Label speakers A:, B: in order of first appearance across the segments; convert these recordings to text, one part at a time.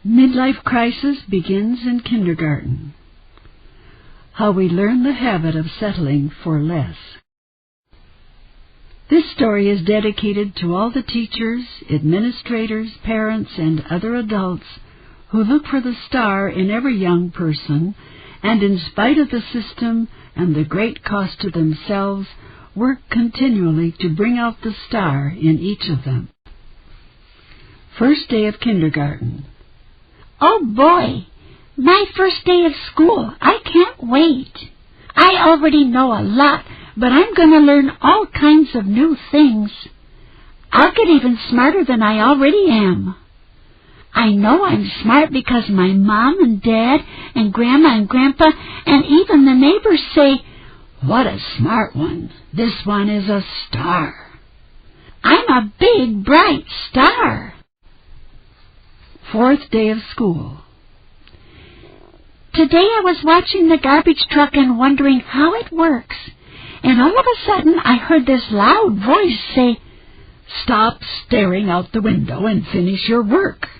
A: Midlife crisis begins in kindergarten. How we learn the habit of settling for less. This story is dedicated to all the teachers, administrators, parents, and other adults who look for the star in every young person and, in spite of the system and the great cost to themselves, work continually to bring out the star in each of them. First day of kindergarten.
B: Oh boy, my first day of school. I can't wait. I already know a lot, but I'm going to learn all kinds of new things. I'll get even smarter than I already am. I know I'm smart because my mom and dad and grandma and grandpa and even the neighbors say, "What a smart one. This one is a star." I'm a big, bright star.
A: Fourth day of school.
B: Today I was watching the garbage truck and wondering how it works, and all of a sudden I heard this loud voice say,
A: "Stop staring out the window and finish your work."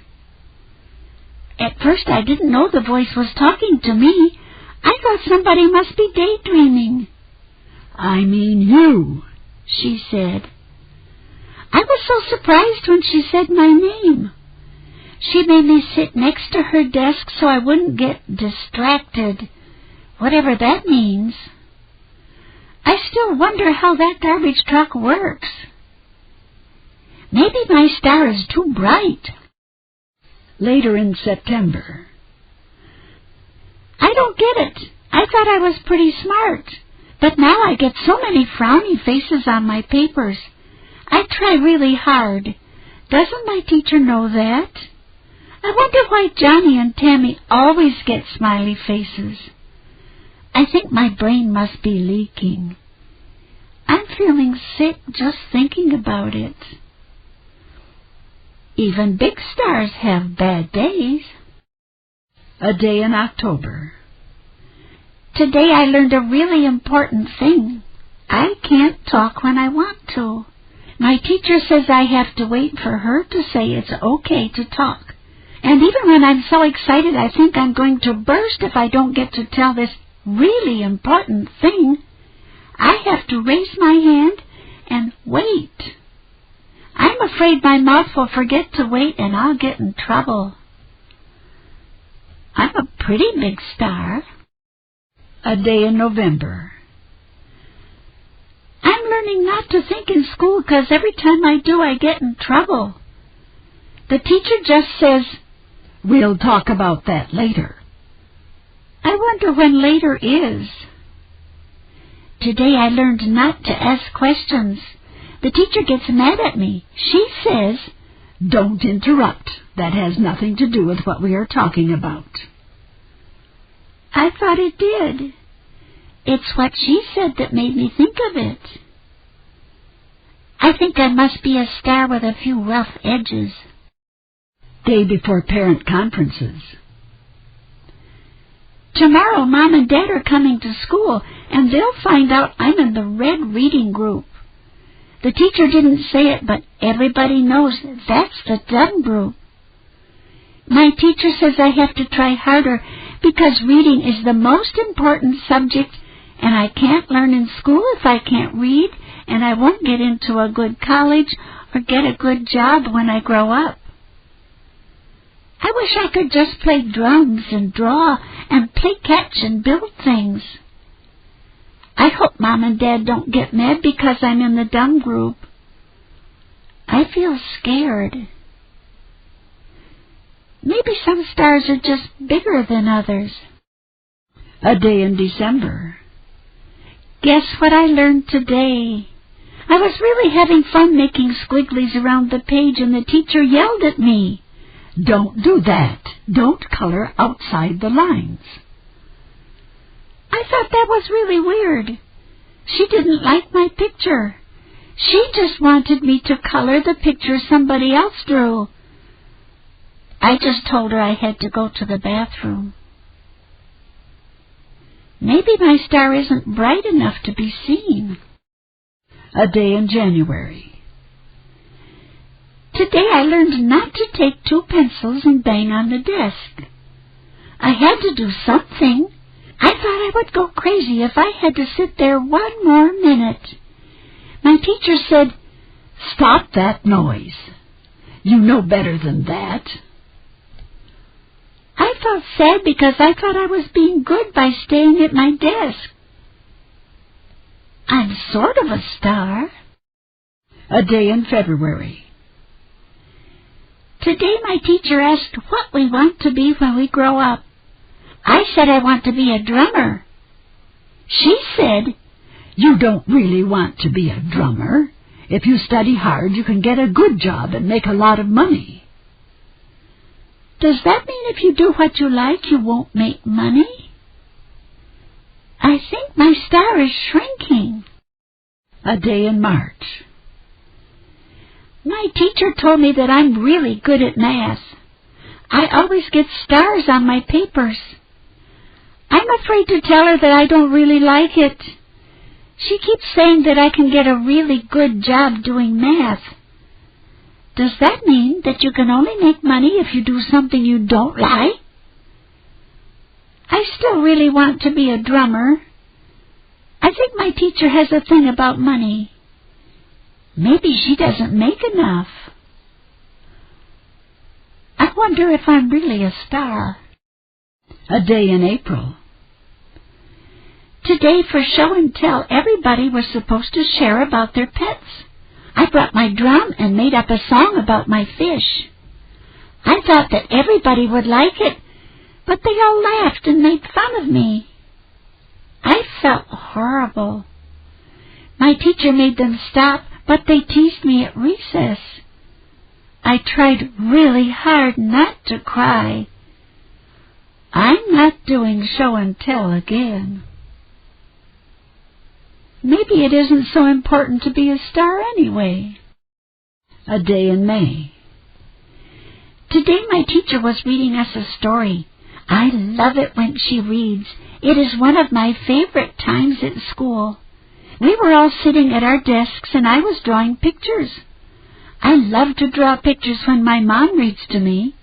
B: At first I didn't know the voice was talking to me. I thought somebody must be daydreaming.
A: "I mean you,"
B: she said. I was so surprised when she said my name. She made me sit next to her desk so I wouldn't get distracted, whatever that means. I still wonder how that garbage truck works. Maybe my star is too bright.
A: Later in September.
B: I don't get it. I thought I was pretty smart, but now I get so many frowny faces on my papers. I try really hard. Doesn't my teacher know that? I wonder why Johnny and Tammy always get smiley faces. I think my brain must be leaking. I'm feeling sick just thinking about it. Even big stars have bad days.
A: A day in October.
B: Today I learned a really important thing. I can't talk when I want to. My teacher says I have to wait for her to say it's okay to talk. And even when I'm so excited I think I'm going to burst if I don't get to tell this really important thing, I have to raise my hand and wait. I'm afraid my mouth will forget to wait and I'll get in trouble. I'm a pretty big star.
A: A day in November.
B: I'm learning not to think in school because every time I do I get in trouble. The teacher just says,
A: "We'll talk about that later."
B: I wonder when later is. Today I learned not to ask questions. The teacher gets mad at me. She says,
A: "Don't interrupt. That has nothing to do with what we are talking about."
B: I thought it did. It's what she said that made me think of it. I think I must be a star with a few rough edges.
A: Day before parent conferences.
B: Tomorrow Mom and Dad are coming to school, and they'll find out I'm in the red reading group. The teacher didn't say it, but everybody knows that's the dumb group. My teacher says I have to try harder because reading is the most important subject, and I can't learn in school if I can't read, and I won't get into a good college or get a good job when I grow up. I wish I could just play drums and draw and play catch and build things. I hope Mom and Dad don't get mad because I'm in the dumb group. I feel scared. Maybe some stars are just bigger than others.
A: A day in December.
B: Guess what I learned today? I was really having fun making squigglies around the page and the teacher yelled at me.
A: "Don't do that. Don't color outside the lines."
B: I thought that was really weird. She didn't like my picture. She just wanted me to color the picture somebody else drew. I just told her I had to go to the bathroom. Maybe my star isn't bright enough to be seen.
A: A day in January.
B: Today I learned not to take 2 pencils and bang on the desk. I had to do something. I thought I would go crazy if I had to sit there 1 more minute. My teacher said,
A: "Stop that noise. You know better than that."
B: I felt sad because I thought I was being good by staying at my desk. I'm sort of a star.
A: A day in February.
B: Today my teacher asked what we want to be when we grow up. I said I want to be a drummer. She said,
A: "You don't really want to be a drummer. If you study hard, you can get a good job and make a lot of money."
B: Does that mean if you do what you like, you won't make money? I think my star is shrinking.
A: A day in March.
B: My teacher told me that I'm really good at math. I always get stars on my papers. I'm afraid to tell her that I don't really like it. She keeps saying that I can get a really good job doing math. Does that mean that you can only make money if you do something you don't like? I still really want to be a drummer. I think my teacher has a thing about money. Maybe she doesn't make enough. I wonder if I'm really a star.
A: A day in April.
B: Today, for show and tell, everybody was supposed to share about their pets. I brought my drum and made up a song about my fish. I thought that everybody would like it, but they all laughed and made fun of me. I felt horrible. My teacher made them stop, but they teased me at recess. I tried really hard not to cry. I'm not doing show and tell again. Maybe it isn't so important to be a star anyway.
A: A day in May.
B: Today my teacher was reading us a story. I love it when she reads. It is one of my favorite times at school. We were all sitting at our desks and I was drawing pictures. I love to draw pictures when my mom reads to me.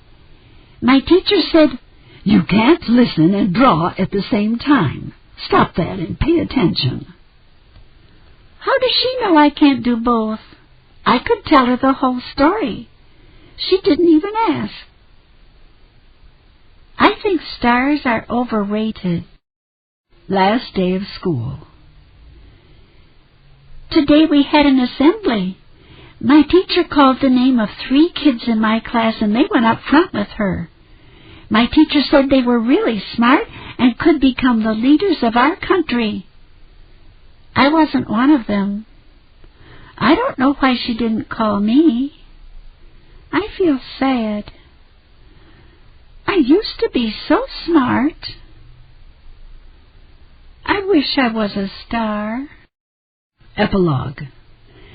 B: My teacher said,
A: "You can't listen and draw at the same time. Stop that and pay attention."
B: How does she know I can't do both? I could tell her the whole story. She didn't even ask. I think stars are overrated.
A: Last day of school.
B: Today we had an assembly. My teacher called the name of 3 kids in my class and they went up front with her. My teacher said they were really smart and could become the leaders of our country. I wasn't one of them. I don't know why she didn't call me. I feel sad. I used to be so smart. I wish I was a star.
A: Epilogue.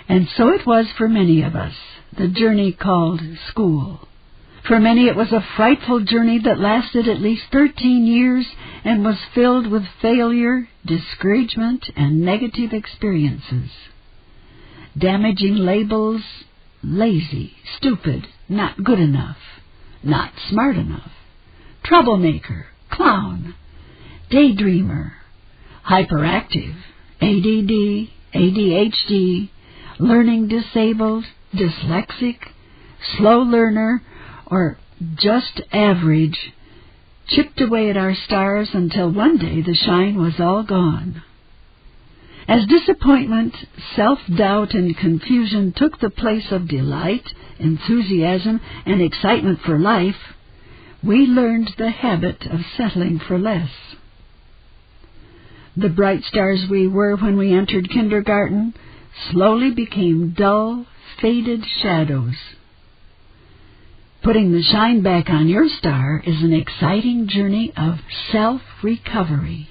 A: And so it was for many of us, the journey called school. For many it was a frightful journey that lasted at least 13 years and was filled with failure, discouragement, and negative experiences. Damaging labels: lazy, stupid, not good enough, not smart enough, troublemaker, clown, daydreamer, hyperactive, ADD, ADHD, learning disabled, dyslexic, slow learner, or just average, chipped away at our stars until one day the shine was all gone. As disappointment, self-doubt, and confusion took the place of delight, enthusiasm, and excitement for life, we learned the habit of settling for less. The bright stars we were when we entered kindergarten slowly became dull, faded shadows. Putting the shine back on your star is an exciting journey of self-recovery.